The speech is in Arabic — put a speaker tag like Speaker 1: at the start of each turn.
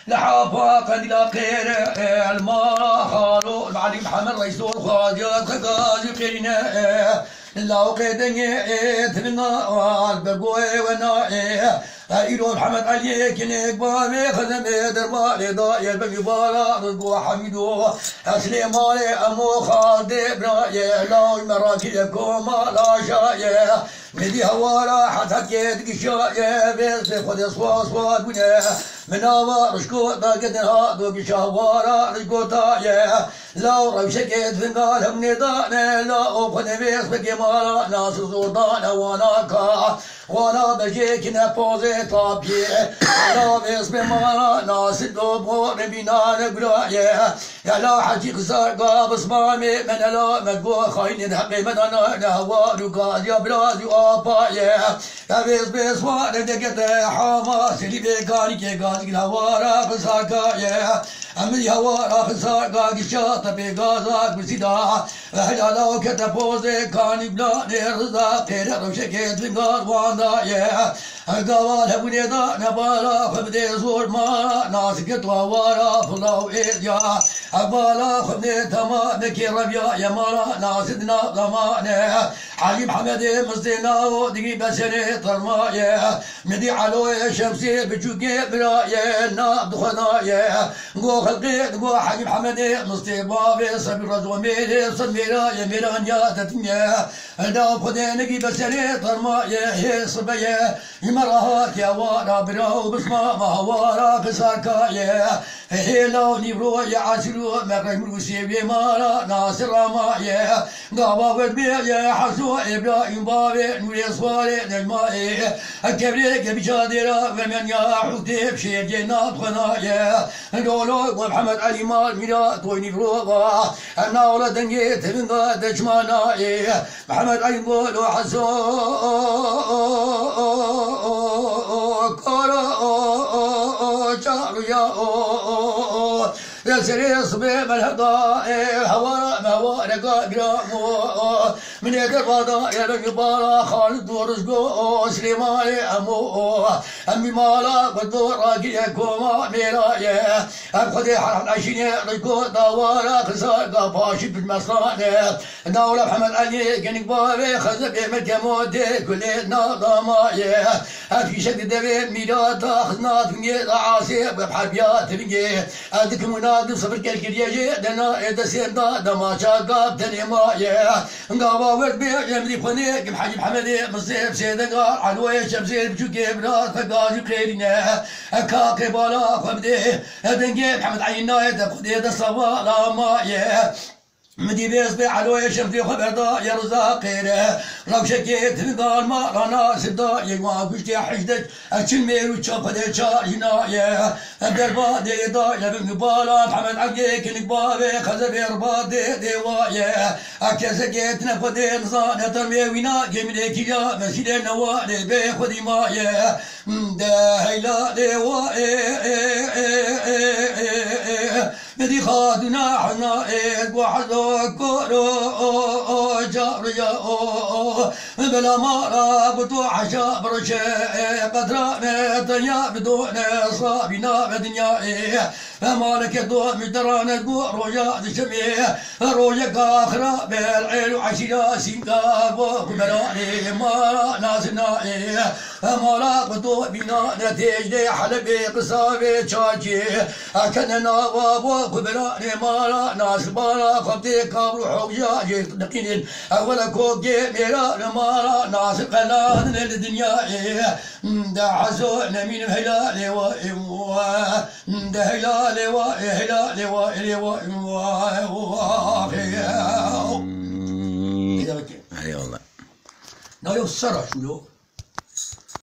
Speaker 1: لحافا قد لا خير المارا خالو العلي محمد رئيس الخواجات خقازي قرنا لو قيدني تلنا والبقوي ونائي ايرو محمد علي كنيك بامي خدم دربالي ضايل بقبالا رزقو حميدو سليماني امو خالدي براي لو مراكي كوما لا شاي مدي هوارا حتى كيد قشاي بس خد صوا صوا بنا مناوا رشكو باقدها دوق شاوارا رشكو تاي لو روشكيت فنقال هم ندانا لو خد بس بقمالا ناس زودانا وناكا وانا بجيك نبوزي طابي انا باسم مانا ناس الدوبو نبينا نقرايه يا لا حجي خسار قابس مامي من لا مدبو خاين نحقي من انا نهوار وقاد يا بلادي وابايه يا بس وانا دقت حاما سلي بيقاني كي قاد الهوارا خساكايه امي هوارا خساكا قشاط بيقازاك بسيدا هلا لو كتبوزي كاني بلاني رزاق غير روشكيت فنقال وانا قوال هبوني دا نبالا خبدي زور ما ناسك توارا فلاو إيديا أبالا خبدي تما نكي ربيا يمالا ناسدنا ضمانه علي محمد مصدنا ودقي بسري طرمايه مدي علوي شمسي بجوكي برايه ناب دخنايه قو خلقي قو حاجي محمد مصدي بابي صبر رزو ميري صدميرا يميران يا تتميه ناب خدي نقي بسري طرمايه هي صبيه مرات يا وارا براو بسما ما وارا بساكايه هي لو نيبرو يا عسلو مغرب روسي مارا ناصر مايه غابا ودبي حسو ابراهيم بابي نوري صواري نجمايه الكبريك بجادرة ومن يا حوتي بشير جنات خنايه دولو ومحمد علي مال ميرا تويني بروبا انا ولدنجي تبنغا دجمانايه محمد علي قولو حسو يا سري صبي بالهضاء هوا ما ورقا قرامو من يقرضا يا رجبالا خالد ورزقو سليماني امو امي مالا بدور راقيا كوما ميرايا ابخدي حرم عشيني رزقو دوارا خساقا باشي بالمصانع دولة محمد علي كنك بابي خزب يمك مودي كل نظامايا في شد دبي ميلاد خزنات فنجي عاصيب بحربيات فنجي ادك مناقب صبر كالكريجي دنا ادسيرنا دما شاقاب تنمايا قابا ورد بي يمدي فنيك محاجي محمدي مصيب سيدقار علوي شمسير بجوكي برات فقاجي قيرنا كاقي بالا خبدي دنجي محمد عينا يتفقدي دصوالا مايا مدي بيس بعلوي شمتي خبردا يا رزاقيره لو شكيت نقال ما رانا سدا يما بشتي حجدك اكل ميرو تشافدي تشاينا يا دربادي دا يا بن بالا محمد عقيك نقبابي خزب ربادي ديوايا اكسكيت نفدي نزان تميوينا جميلك يا مسجد نوالي بخدي مايا ده هيلا ديوايا مدي خادنا حنا وحدو كورو جاريا بلا مارا بتو عشا برشا قدرنا دنيا بدون صابنا بدنيا فمالك دو مدرانا قو رويا دشمي رويا كاخرا بالعيل وعشيا سينكا وبراني مارا ناسنا فمالا بتو بنا نتيجة حلبي قصابي شاجي أكننا وابو براني مارا ناس مارا خبتي كابرو حوجا دقين أولا كوكي ميرا مارا ناس قلان الدنيا دا حسو نمين هلالي وإموا دا هلالي وهلالي وإموا كذا بكي.
Speaker 2: هذه والله.
Speaker 1: لا يوصر شنو